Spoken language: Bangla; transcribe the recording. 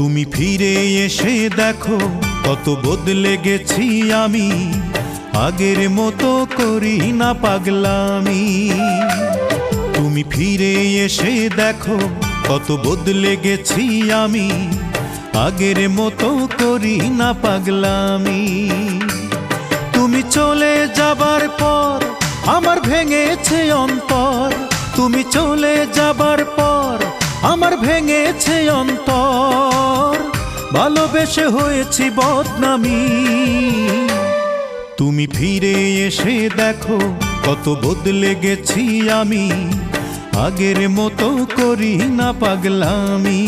তুমি ফিরে এসে দেখো কত বদলে গেছি আমি, আগের মতো করি না পাগলামি। তুমি ফিরে এসে দেখো কত বদলে গেছি আমি, আগের মতো করি না পাগলামি। তুমি চলে যাবার পর আমার ভেঙেছে অন্তর, তুমি চলে যাবার পর আমার ভেঙেছে অন্তর, ভালোবেসে হয়েছি বদনামি। তুমি ফিরে এসে দেখো কত বদলে গেছি আমি, আগের মতো করি না পাগলামি।